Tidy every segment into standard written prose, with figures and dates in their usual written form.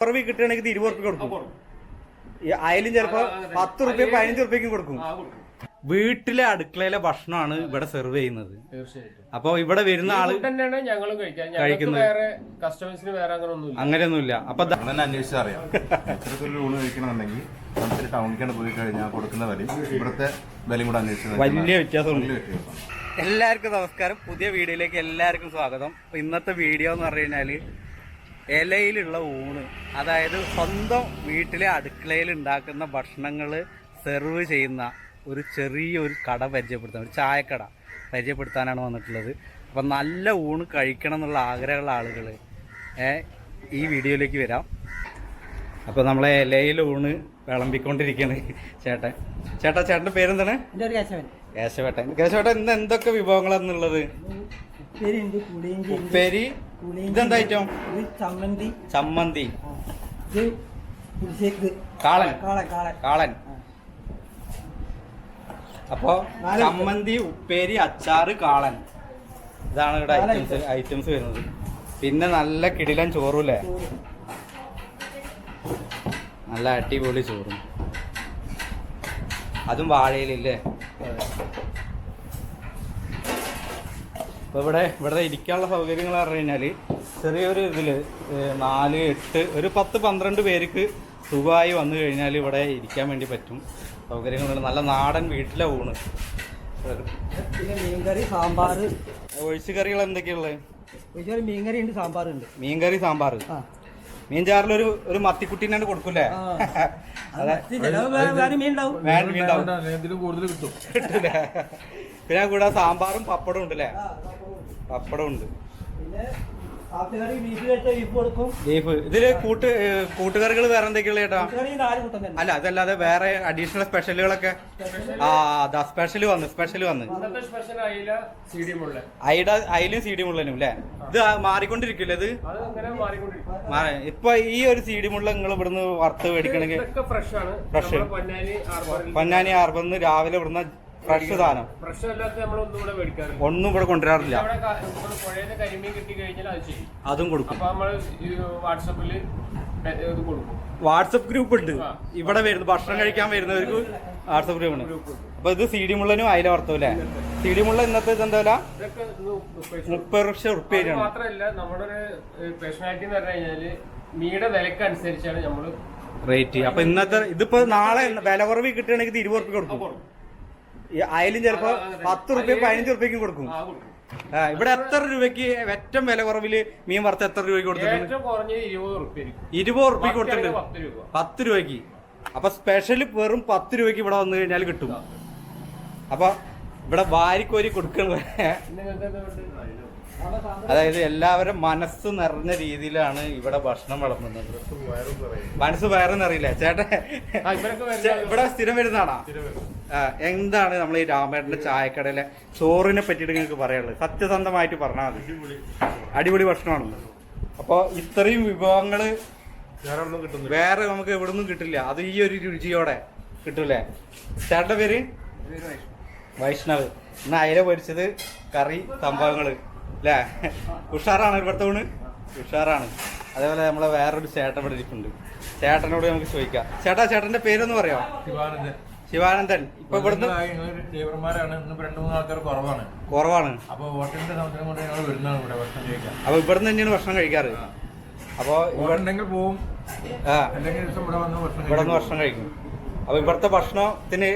കുറവ് കിട്ടുകയാണെങ്കിൽ 20 റുപ്യ കൊടുക്കും. അയലും ചിലപ്പോ 10 റുപ്യ 15 റുപ്യക്കും കൊടുക്കും. വീട്ടിലെ അടുക്കളയിലെ ഭക്ഷണമാണ് ഇവിടെ സെർവ് ചെയ്യുന്നത്. അപ്പൊ ഇവിടെ വരുന്ന ആള് കഴിക്കുന്നത് അങ്ങനെയൊന്നുമില്ല. അപ്പൊ അന്വേഷിച്ചറിയാം ഇത്തരത്തിലുള്ള ഊണ് കഴിക്കണമെന്നുണ്ടെങ്കിൽ നമുക്ക് ടൗണിലേക്കാണ് പോയി കഴിഞ്ഞാൽ കൊടുക്കുന്ന വിലയും ഇവിടുത്തെ വിലയും കൂടെ അന്വേഷിച്ചത് വലിയ വ്യത്യാസമുണ്ട്. എല്ലാവർക്കും നമസ്കാരം. പുതിയ വീഡിയോയിലേക്ക് എല്ലാവർക്കും സ്വാഗതം. അപ്പൊ ഇന്നത്തെ വീഡിയോ എന്ന് പറഞ്ഞു കഴിഞ്ഞാല് ഇലയിലുള്ള ഊണ്, അതായത് സ്വന്തം വീട്ടിലെ അടുക്കളയിൽ ഉണ്ടാക്കുന്ന ഭക്ഷണങ്ങൾ സെർവ് ചെയ്യുന്ന ഒരു ചെറിയൊരു കട പരിചയപ്പെടുത്താൻ, ഒരു ചായക്കട പരിചയപ്പെടുത്താനാണ് വന്നിട്ടുള്ളത്. അപ്പം നല്ല ഊണ് കഴിക്കണം എന്നുള്ള ആഗ്രഹമുള്ള ആളുകൾ ഈ വീഡിയോയിലേക്ക് വരാം. അപ്പോൾ നമ്മളെ ഇലയിൽ ഊണ് വിളമ്പിക്കൊണ്ടിരിക്കുകയാണ് ചേട്ടൻ്റെ പേരെന്താണ്? കേശവേട്ടൻ. ഇന്ന് എന്തൊക്കെ വിഭവങ്ങളാന്നുള്ളത്? ഉപ്പേരി, ഇതെന്താ ഐറ്റം? ചമ്മന്തി, കാളൻ. അപ്പൊ ചമ്മന്തി, ഉപ്പേരി, അച്ചാറ്, കാളൻ, ഇതാണ് ഇവിടെ ഐറ്റംസ് വരുന്നത്. പിന്നെ നല്ല കിടിലൻ ചോറും, നല്ല അടിപൊളി ചോറും, അതും വാഴയിലല്ലേ. അപ്പോൾ ഇവിടെ ഇരിക്കാനുള്ള സൗകര്യങ്ങൾ പറഞ്ഞു കഴിഞ്ഞാൽ ചെറിയൊരു ഇതിൽ 4, 8, ഒരു 10-12 പേർക്ക് സുഖമായി വന്നു കഴിഞ്ഞാൽ ഇവിടെ ഇരിക്കാൻ വേണ്ടി പറ്റും. സൗകര്യങ്ങളുണ്ട്. നല്ല നാടൻ വീട്ടിലെ ഊണ്. മീൻകറി, സാമ്പാർ, ഒഴിച്ചു കറികൾ എന്തൊക്കെയുള്ളത്? മീൻകറി ഉണ്ട്, സാമ്പാറുണ്ട്. മീൻകറി, സാമ്പാർ. മീൻചാറിലൊരു മത്തിക്കുട്ടീനെ കൊടുക്കൂലേ? കിട്ടൂലേ? പിന്നെ കൂടെ സാമ്പാറും പപ്പടം ഉണ്ടല്ലേ? പപ്പടം ഉണ്ട്. ബീഫ്. ഇതില് കൂട്ടുകറികൾ വേറെ എന്തൊക്കെയുള്ള ചേട്ടാ? അല്ല, അതല്ലാതെ വേറെ അഡീഷണൽ സ്പെഷ്യലുകളൊക്കെ? അതാ സ്പെഷ്യൽ വന്ന് അയിലും സി ഡി മുള്ളനും അല്ലേ? ഇത് മാറിക്കൊണ്ടിരിക്കില്ല ഇത്? ഇപ്പൊ ഈ ഒരു സി ഡി മുള്ള നിങ്ങൾ ഇവിടുന്ന് വറുത്ത് മേടിക്കണമെങ്കിൽ ഫ്രഷ് പൊന്നാനി ഹാർബറിന്ന് രാവിലെ ഇവിടുന്ന് ഫ്രഷ് സാധനം ഒന്നും ഇവിടെ കൊണ്ടുവരാറില്ല. അതും കൊടുക്കും. വാട്സപ്പ് ഗ്രൂപ്പ് ഉണ്ട് ഇവിടെ വരുന്നത്, ഭക്ഷണം കഴിക്കാൻ വരുന്നവർക്ക് വാട്സപ്പ് ഗ്രൂപ്പ് ഉണ്ട്. അപ്പൊ ഇത് സി ഡി മുള്ളനും അയില വറുത്തും അല്ലേ? സി ഡി മുള്ള ഇന്നത്തെ ഇതെന്താ വില? 30 ലക്ഷം റുപ്യ. മാത്രമല്ല നമ്മുടെ സ്പെഷ്യാലിറ്റി എന്ന് പറഞ്ഞു കഴിഞ്ഞാല് മീയുടെ വിലക്കനുസരിച്ചാണ് നമ്മള് റേറ്റ്. അപ്പൊ ഇന്നത്തെ ഇതിപ്പോ നാളെ വില കുറവ് കിട്ടുകയാണെങ്കിൽ 20 റുപ്യ കൊടുക്കും. അയലും ചിലപ്പോ 10 റുപ്യ 15 റുപ്യക്കും കൊടുക്കും. ഇവിടെ എത്ര രൂപയ്ക്ക് ഏറ്റവും വില കുറവില് മീൻ വറുത്ത് എത്ര രൂപയ്ക്ക് കൊടുത്തിട്ടുണ്ട്? 20 റുപ്യക്ക് കൊടുത്തിട്ടുണ്ട്. 10 രൂപയ്ക്ക്. അപ്പൊ സ്പെഷ്യൽ വെറും 10 രൂപയ്ക്ക് ഇവിടെ വന്നു കഴിഞ്ഞാൽ കിട്ടും. അപ്പൊ ഇവിടെ വാരിക്കോരി കൊടുക്കണ, അതായത് എല്ലാവരും മനസ്സ് നിറഞ്ഞ രീതിയിലാണ് ഇവിടെ ഭക്ഷണം വിളമ്പുന്നത്. മനസ്സ് വയറെന്നറിയില്ല ചേട്ടൻ ഇവിടെ സ്ഥിരം വരുന്നതാണോ? എന്താണ് നമ്മൾ ഈ രാമേട്ടന്റെ ചായക്കടയിലെ ചോറിനെ പറ്റിയിട്ട് നിങ്ങൾക്ക് പറയാനുള്ളത്? സത്യസന്ധമായിട്ട് പറഞ്ഞാൽ മതി. അടിപൊളി ഭക്ഷണമാണ്. അപ്പൊ ഇത്രയും വിഭവങ്ങള് വേറെ നമുക്ക് എവിടെ നിന്നും കിട്ടില്ല. അത് ഈ ഒരു രുചിയോടെ കിട്ടൂലേ? ചേട്ടന്റെ പേര് വൈഷ്ണവ്. ഇന്ന് അയില പൊരിച്ചത്, കറി, സംഭവങ്ങള് അല്ലേ? ഉഷാറാണ് ഇവിടുത്തെ ഊണ്, ഉഷാറാണ്. അതേപോലെ നമ്മളെ വേറൊരു ചേട്ടൻ ഇവിടെ ഇരിപ്പുണ്ട്. ചേട്ടനോട് നമുക്ക് ചോദിക്കാം. ചേട്ടന്റെ പേരൊന്ന് പറയാം? ശിവാനന്ദൻ. ഇപ്പൊ ഇവിടുന്ന് കുറവാണ്. അപ്പൊ ഇവിടുന്ന് തന്നെയാണ് ഭക്ഷണം കഴിക്കാറ്. അപ്പൊ ഇവിടെ നിന്ന് ഭക്ഷണം കഴിക്കും. അപ്പൊ ഇവിടുത്തെ ഭക്ഷണത്തിന്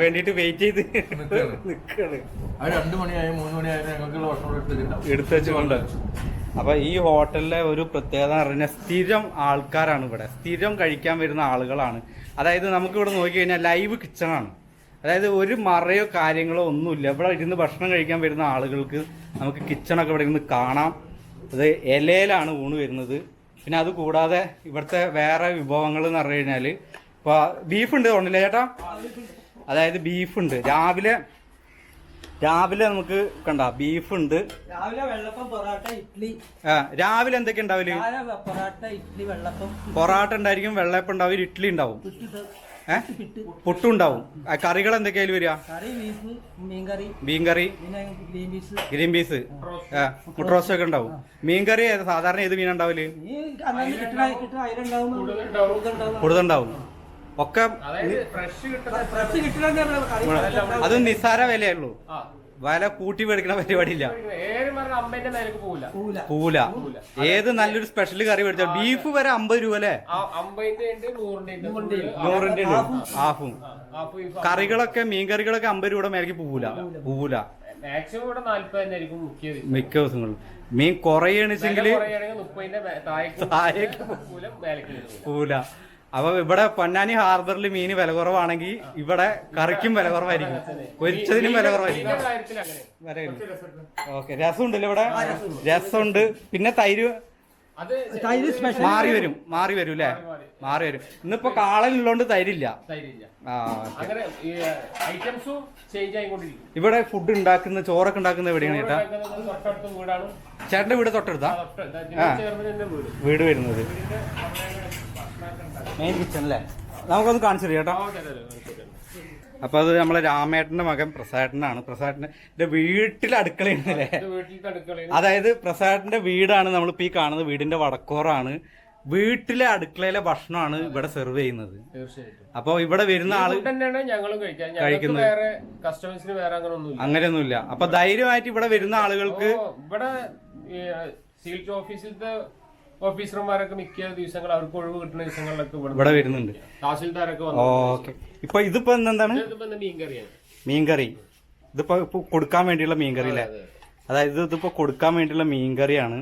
വേണ്ടിട്ട് വെയിറ്റ് ചെയ്ത് നിൽക്കാണ്. 2 മണിയായി 3 മണിയായി ഞങ്ങൾക്കുള്ള ഭക്ഷണം എടുത്തു വെച്ചുകൊണ്ട്. അപ്പൊ ഈ ഹോട്ടലിലെ ഒരു പ്രത്യേകത എന്ന് പറഞ്ഞാൽ സ്ഥിരം ആൾക്കാരാണ് ഇവിടെ, സ്ഥിരം കഴിക്കാൻ വരുന്ന ആളുകളാണ്. അതായത് നമുക്ക് ഇവിടെ നോക്കി കഴിഞ്ഞാൽ ലൈവ് കിച്ചണാണ്. അതായത് ഒരു മറയോ കാര്യങ്ങളോ ഒന്നുമില്ല. ഇവിടെ ഇരുന്ന് ഭക്ഷണം കഴിക്കാൻ വരുന്ന ആളുകൾക്ക് നമുക്ക് കിച്ചണൊക്കെ ഇവിടെ ഇരുന്ന് കാണാം. അത് ഇലയിലാണ് ഊണ് വരുന്നത്. പിന്നെ അത് കൂടാതെ ഇവിടുത്തെ വേറെ വിഭവങ്ങൾ എന്ന് പറഞ്ഞു കഴിഞ്ഞാൽ ഇപ്പൊ ബീഫുണ്ട് തോന്നില്ല ചേട്ടാ? അതായത് ബീഫുണ്ട്. രാവിലെ നമുക്ക് കണ്ട ബീഫുണ്ട്. രാവിലെ എന്തൊക്കെ ഉണ്ടാവില്ല? പൊറാട്ട, ഇഡ്ഡലി, വെള്ളപ്പം. പൊറാട്ട ഉണ്ടായിരിക്കും, വെള്ളപ്പം ഉണ്ടാവും, ഇഡ്ഡലി ഉണ്ടാവും. പുട്ടും ഉണ്ടാവും. കറികൾ എന്തൊക്കെയായാലും വരിക? കറി ബീഫ്, മീൻകറി, മീൻകറി, പിന്നെ ഗ്രീൻ പീസ്, മുട്ട റോസ്റ്റ് ഒക്കെ ഉണ്ടാവും. മീൻകറി സാധാരണ ഏത് മീനാ ഉണ്ടാവല്? കൂടുതലുണ്ടാവും ഒക്കെ. അത് നിസ്സാര വിലയുള്ളൂ, വില കൂട്ടി മേടിക്കണ പരിപാടിയില്ല. പൂല ഏത് നല്ലൊരു സ്പെഷ്യൽ കറി മേടിച്ചാൽ ബീഫ് വരെ 50 രൂപ അല്ലേ? 100-ന്റെ ഹാഫും. കറികളൊക്കെ മീൻകറികളൊക്കെ 50 രൂപയുടെ മേലേക്ക് പൂല മിക്ക ദിവസങ്ങളിലും. മീൻ കുറയണിച്ചെങ്കില് പൂല. അപ്പൊ ഇവിടെ പൊന്നാനി ഹാർബറിൽ മീന് വില കുറവാണെങ്കിൽ ഇവിടെ കറിക്കും വില കുറവായിരിക്കും, പൊരിച്ചതിനും വില കുറവായിരിക്കും. ഓക്കെ, രസമുണ്ടല്ലോ ഇവിടെ, രസമുണ്ട്. പിന്നെ തൈര് മാറി വരും അല്ലേ? മാറി വരും. ഇന്നിപ്പോ കാളനുള്ളോണ്ട് തൈരില്ല. ഇവിടെ ഫുഡ് ഉണ്ടാക്കുന്ന ചോറൊക്കെ ഉണ്ടാക്കുന്ന എവിടെയാണ് ചേട്ടാ? ചേട്ടന്റെ വീട് തൊട്ടടുത്താ വീട് വരുന്നത്? മെയിൻ കിച്ചൺ അല്ലേ? നമുക്കൊന്ന് കാണിച്ചു തരാം ചേട്ടാ. അപ്പൊ അത് നമ്മളെ രാമേട്ടന്റെ മകൻ പ്രസാദനാണ്. പ്രസാദന്റെ വീട്ടിലെ അടുക്കളയാണ് അല്ലേ? അതായത് പ്രസാദന്റെ വീടാണ് നമ്മളിപ്പോ ഈ കാണുന്നത്. വീടിന്റെ വടക്കോറാണ്. വീട്ടിലെ അടുക്കളയിലെ ഭക്ഷണമാണ് ഇവിടെ സെർവ് ചെയ്യുന്നത്. അപ്പൊ ഇവിടെ വരുന്ന ആള് കഴിക്കുന്നത്, അങ്ങനെയൊന്നുമില്ല. അപ്പൊ ധൈര്യമായിട്ട് ഇവിടെ വരുന്ന ആളുകൾക്ക് ഇവിടെ സീൽറ്റ് ഓഫീസിലത്തെ ഓഫീസർമാരൊക്കെ മിക്ക ദിവസങ്ങൾ അവർക്ക് ഒഴിവ് കിട്ടുന്ന ദിവസങ്ങളിലൊക്കെ ഇവിടെ വരുന്നുണ്ട്. തഹസിൽദാരൊക്കെ. ഓക്കെ, ഇപ്പൊ ഇതിപ്പോ എന്താണ്? മീൻകറി. ഇതിപ്പോ കൊടുക്കാൻ വേണ്ടിയുള്ള മീൻകറി അല്ലേ? അതായത് ഇതിപ്പോ കൊടുക്കാൻ വേണ്ടിയുള്ള മീൻകറിയാണ്.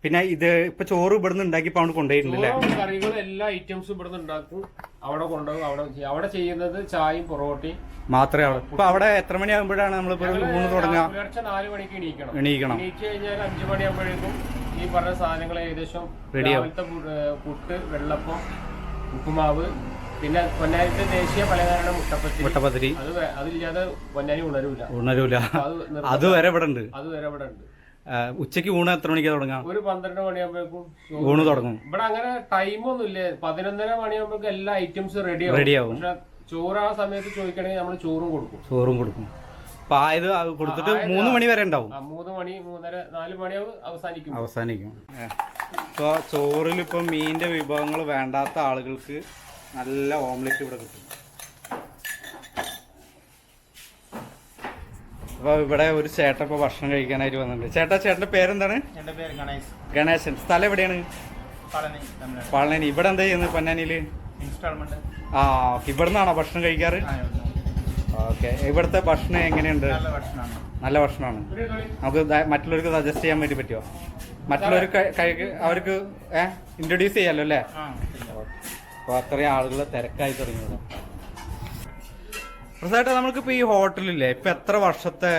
പിന്നെ ഇത് ഇപ്പൊ ചോറ് ഇവിടുന്ന് ഉണ്ടാക്കി ഇപ്പൊ അവിടെ കൊണ്ടുപോയിട്ടുണ്ടല്ലേ? കറികൾ എല്ലാ ഐറ്റംസും ഇവിടുന്ന് ഉണ്ടാക്കും, അവിടെ കൊണ്ടുപോകും. അവിടെ ചെയ്യുന്നത് ചായയും പൊറോട്ടയും മാത്രമേ. ഇപ്പൊ അവിടെ എത്ര മണിയാകുമ്പോഴാണ് നമ്മളിപ്പോ ഊണ് തുടങ്ങുക? 4 മണിക്ക് എണീക്കണം. എണീച്ച് കഴിഞ്ഞാൽ 5 മണിയാകുമ്പോഴേക്കും ഈ പറഞ്ഞ സാധനങ്ങൾ ഏകദേശം രാവിലത്തെ പുട്ട്, വെള്ളപ്പം, ഉപ്പുമാവ്, പിന്നെ പൊന്നാനിത്തെ ദേശീയ പലഹാരമാണ് മുട്ടപ്പത്തിരി. അതില്ലാതെ പൊന്നാനി ഉണരൂല. അതുവരെ ഇവിടെ ഉണ്ട്. ഉച്ചക്ക് ഊണ് എത്ര മണിക്കാ തുടങ്ങാം? ഒരു 12 മണിയാകുമ്പോഴേക്കും ഊണ് തുടങ്ങും. ഇവിടെ അങ്ങനെ ടൈമൊന്നും ഇല്ല. 11:30 മണിയാകുമ്പോഴേക്കും എല്ലാ ഐറ്റംസും റെഡിയാവും. പക്ഷെ ചോറ് ആ സമയത്ത് ചോദിക്കണമെങ്കിൽ നമ്മൾ ചോറും കൊടുക്കും. അപ്പൊ ഇത് കൊടുത്തിട്ട് 3 മണി വരെ ഉണ്ടാവും. 3 മണി, 3:30, 4 മണിയാവും അവസാനിക്കും. ഇപ്പൊ ചോറിൽ ഇപ്പൊ മീനിന്റെ വിഭവങ്ങൾ വേണ്ടാത്ത ആളുകൾക്ക് നല്ല ഓംലെറ്റ് ഇവിടെ കിട്ടും. അപ്പൊ ഇവിടെ ഒരു ചേട്ടൻ ഇപ്പൊ ഭക്ഷണം കഴിക്കാനായിട്ട് വന്നിട്ടുണ്ട്. ചേട്ടന്റെ പേരെന്താണ്? എന്റെ പേര് ഗണേശൻ. സ്ഥലം എവിടെയാണ്? പളനി. ഇവിടെ എന്താ ചെയ്യുന്നത് പൊന്നാനിയില്? ഇൻസ്റ്റാൾമെന്റ്. ഇവിടെ നിന്നാണോ ഭക്ഷണം കഴിക്കാറ്? ഓക്കെ, ഇവിടുത്തെ ഭക്ഷണം എങ്ങനെയുണ്ട്? നല്ല ഭക്ഷണമാണ്. നമുക്ക് മറ്റുള്ളവർക്ക് സജസ്റ്റ് ചെയ്യാൻ വേണ്ടി പറ്റുമോ? മറ്റുള്ളവർക്ക് അവർക്ക് ഇൻട്രൊഡ്യൂസ് ചെയ്യാലോ അല്ലേ? അപ്പൊ അത്രയും ആളുകൾ തിരക്കായി തുടങ്ങിയത്. പ്രസാദ്, നമുക്കിപ്പോ ഈ ഹോട്ടലില്ലേ, ഇപ്പൊ എത്ര വർഷത്തെ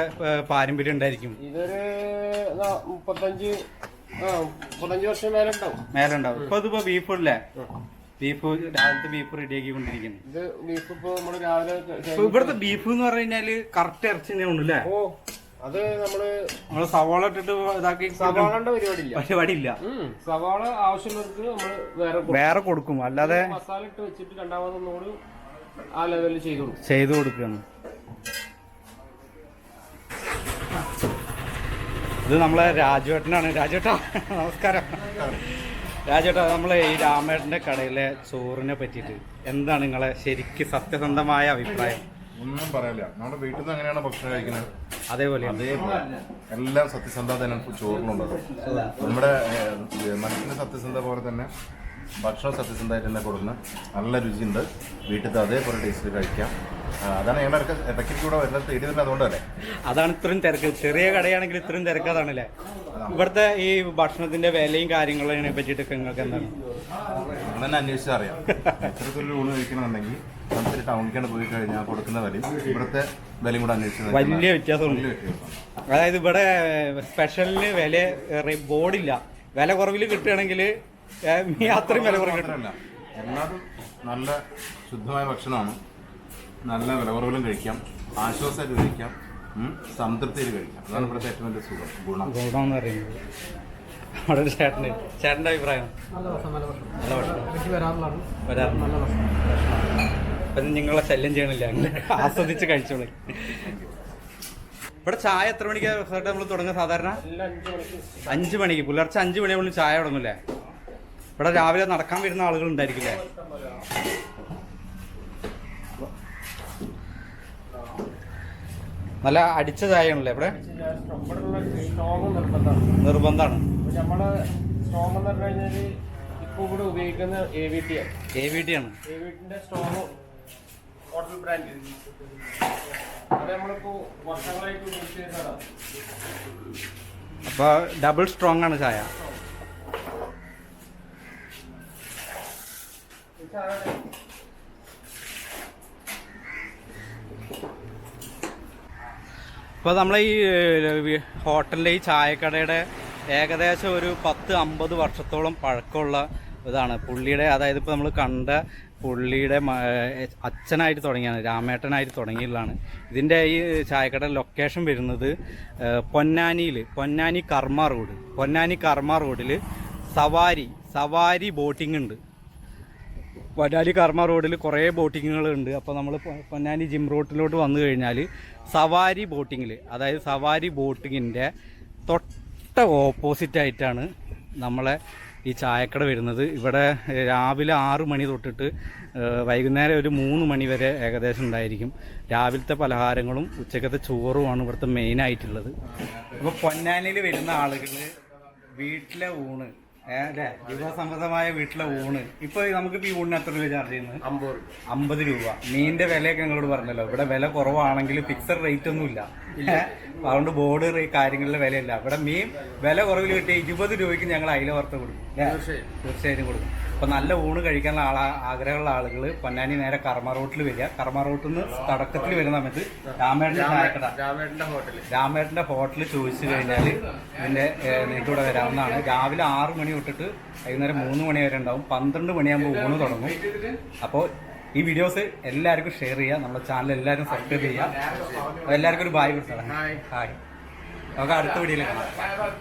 പാരമ്പര്യം ഉണ്ടായിരിക്കും? ഇതൊരു 35 വർഷം മേലുണ്ടാവും. ഇപ്പൊ ഇതിപ്പോ ബീഫ് അല്ലേ? രാവിലത്തെ ബീഫ് റെഡിയാക്കിക്കൊണ്ടിരിക്കുന്നു. ഇത് ബീഫ് ഇപ്പൊ നമ്മള് രാവിലെ ഇവിടുത്തെ ബീഫ് എന്ന് പറഞ്ഞു കഴിഞ്ഞാല് കറക്റ്റ് ഇറച്ചി തന്നെ ഉണ്ടല്ലേ? അത് നമ്മള് സവാള ഇട്ടിട്ട് ഇതാക്കി സവാളന്റെ പരിപാടിയില്ല. സവാള ആവശ്യമുള്ളവർക്ക് നമ്മള് വേറെ കൊടുക്കും, അല്ലാതെ മസാല ഇട്ട് വെച്ചിട്ട് രണ്ടാമതൊന്നുകൂടി ആ ലെവലിൽ ചെയ്തു കൊടുക്കുകയാണ്. ഇത് നമ്മളെ രാജുവേട്ടനാണ്. രാജുവേട്ടാ നമസ്കാരം. രാജേട്ടാ, നമ്മളെ ഈ രാമേട്ടന്റെ കടയിലെ ചോറിനെ പറ്റിയിട്ട് എന്താണ് നിങ്ങളെ ശരിക്ക് സത്യസന്ധമായ അഭിപ്രായം? ഒന്നും പറയാനില്ല. നമ്മുടെ വീട്ടിൽ നിന്ന് അങ്ങനെയാണ് ഭക്ഷണം കഴിക്കുന്നത്, അതേപോലെ എല്ലാം സത്യസന്ധത തന്നെ ചോറിനുള്ളത്. നമ്മുടെ മനസ്സിന് സത്യസന്ധത പോലെ തന്നെ ഭക്ഷണം സത്യസന്ധമായിട്ട് തന്നെ കൊടുക്കുന്ന നല്ല രുചിയുണ്ട്. വീട്ടിലത്തെ അതേപോലെ ടേസ്റ്റ് കഴിക്കാം. അതാണ് ഞങ്ങളുടെ ഇടയ്ക്ക് കൂടെ വരുന്നത് തേടി തന്നെ. അതുകൊണ്ടല്ലേ അതാണ് ഇത്രയും തിരക്ക്. ചെറിയ കടയാണെങ്കിൽ ഇത്രയും തിരക്ക് അതാണല്ലേ? ഇവിടുത്തെ ഈ ഭക്ഷണത്തിന്റെ വിലയും കാര്യങ്ങളെ പറ്റിയിട്ടൊക്കെ നിങ്ങൾക്ക് എന്താണ്? നിങ്ങൾ തന്നെ അന്വേഷിച്ചാൽ അറിയാം. ഇത്തരത്തിലൊരു ഊണ് കഴിക്കണമെന്നുണ്ടെങ്കിൽ നമുക്ക് ടൗണിലേക്കാണ് പോയി കഴിഞ്ഞാൽ കൊടുക്കുന്ന വിലയും ഇവിടുത്തെ വിലയും കൂടെ അന്വേഷിച്ചത് വലിയ വ്യത്യാസമുണ്ട്. അതായത് ഇവിടെ സ്പെഷ്യലിന് വില ബോർഡില്ല. വില കുറവിൽ കിട്ടുകയാണെങ്കിൽ അത്രയും വില കുറവ് കിട്ടില്ല. എല്ലാതും നല്ല ശുദ്ധമായ ഭക്ഷണമാണ്. നല്ല വില കുറവിലും കഴിക്കാം, ആശ്വാസമായിട്ട് കഴിക്കാം, സംതൃപ്തിയിൽ കഴിക്കാം. അതാണ് ഇവിടുത്തെ ഏറ്റവും വലിയ ഗുണം എന്ന് പറയുന്നത്. അവിടെ ഒരു ചേട്ടൻ്റെ അഭിപ്രായം? നല്ല ഭക്ഷണം വരാറുള്ളതാണ്. നല്ല ഭക്ഷണം. അപ്പം നിങ്ങളെ ശല്യം ചെയ്യണില്ല, അങ്ങനെ ആസ്വദിച്ച് കഴിച്ചോളൂ. ഇവിടെ ചായ എത്ര മണിക്കാണ് നമ്മൾ തുടങ്ങുക സാധാരണ? 5 മണിക്ക്. പുലർച്ചെ 5 മണിയാകുമ്പോൾ ചായ തുടങ്ങൂല്ലേ? ഇവിടെ രാവിലെ നടക്കാൻ വരുന്ന ആളുകൾ ഉണ്ടായിരിക്കില്ലേ? നല്ല അടിച്ച ചായ ആണല്ലേ ഇവിടെ? നിർബന്ധമാണ്. നമ്മള് സ്ട്രോങ് എന്ന് പറഞ്ഞു കഴിഞ്ഞാല് ഇപ്പൊ ഇവിടെ ഉപയോഗിക്കുന്ന AVT ആണ്. AVT ആണ്. AVTന്റെ സ്ട്രോങ് ഹോട്ടൽ ബ്രാൻഡ്. അത് നമ്മളിപ്പോ വർഷങ്ങളായിട്ട് ഉപയോഗിച്ചതാണ്. അപ്പൊ ഡബിൾ സ്ട്രോങ് ആണ് ചായ. ഇപ്പോൾ നമ്മളെ ഈ ഹോട്ടലിലെ ഈ ചായക്കടയുടെ ഏകദേശം ഒരു 10-50 വർഷത്തോളം പഴക്കമുള്ള ഇതാണ് പുള്ളിയുടെ. അതായത് ഇപ്പോൾ നമ്മൾ കണ്ട പുള്ളിയുടെ അച്ഛനായിട്ട് തുടങ്ങിയാണ്, രാമേട്ടനായിട്ട് തുടങ്ങിയതാണ്. ഇതിൻ്റെ ഈ ചായക്കട ലൊക്കേഷൻ വരുന്നത് പൊന്നാനി കർമ്മ റോഡിൽ സവാരി ബോട്ടിംഗ് ഉണ്ട്. പൊന്നാനി കർമ്മ റോഡിൽ കുറേ ബോട്ടിങ്ങുകളുണ്ട്. അപ്പോൾ നമ്മൾ പൊന്നാനി ജിം റോഡിലോട്ട് വന്നു കഴിഞ്ഞാൽ സവാരി ബോട്ടിങ്ങിൻ്റെ തൊട്ട ഓപ്പോസിറ്റായിട്ടാണ് നമ്മളെ ഈ ചായക്കട വരുന്നത്. ഇവിടെ രാവിലെ 6 മണി തൊട്ടിട്ട് വൈകുന്നേരം ഒരു 3 മണി വരെ ഏകദേശം ഉണ്ടായിരിക്കും. രാവിലത്തെ പലഹാരങ്ങളും ഉച്ചക്കത്തെ ചോറുമാണ് ഇവിടുത്തെ മെയിനായിട്ടുള്ളത്. അപ്പോൾ പൊന്നാനിയിൽ വരുന്ന ആളുകൾ വീട്ടിലെ ഊണ് അല്ലേ, വിഭവസമൃദ്ധമായ വീട്ടിലെ ഊണ്. ഇപ്പൊ നമുക്കിപ്പോ ഈ ഊണിന് എത്ര രൂപ ചാർജ് ചെയ്യുന്നത്? 50 രൂപ. മീനിന്റെ വിലയൊക്കെ നിങ്ങളോട് പറഞ്ഞല്ലോ, ഇവിടെ വില കുറവാണെങ്കിൽ ഫിക്സഡ് റേറ്റ് ഒന്നും ഇല്ല. അതുകൊണ്ട് ബോർഡ് കാര്യങ്ങളിലെ വിലയില്ല. ഇവിടെ മീൻ വില കുറവിൽ കിട്ടിയ 20 രൂപയ്ക്ക് ഞങ്ങൾ അയില വറുത്ത് കൊടുക്കും. തീർച്ചയായിട്ടും കൊടുക്കും. അപ്പൊ നല്ല ഊണ് കഴിക്കാനുള്ള ആഗ്രഹമുള്ള ആളുകൾ പൊന്നാനി നേരെ കർമ്മ റോട്ടിൽ വരിക. കർമ്മ റോട്ടിൽ നിന്ന് തുടക്കത്തിൽ വരുന്ന സമയത്ത് രാമേട്ടന്റെ ഹോട്ടൽ ചോദിച്ചു കഴിഞ്ഞാൽ ഇതിന്റെ നിങ്ങൾക്ക് ഇവിടെ വരാവുന്നതാണ്. രാവിലെ 6 മണി തൊട്ടിട്ട് വൈകുന്നേരം 3 മണി വരെ ഉണ്ടാവും. 12 മണിയാകുമ്പോൾ ഊണ് തുടങ്ങും. അപ്പോൾ ഈ വീഡിയോസ് എല്ലാവർക്കും ഷെയർ ചെയ്യുക, നമ്മുടെ ചാനൽ എല്ലാവരും സബ്സ്ക്രൈബ് ചെയ്യുക. എല്ലാവർക്കും ഒരു ബായ് കൊടുത്താൽ ഹായ്. നമുക്ക് അടുത്ത വീഡിയോയിൽ കാണാം.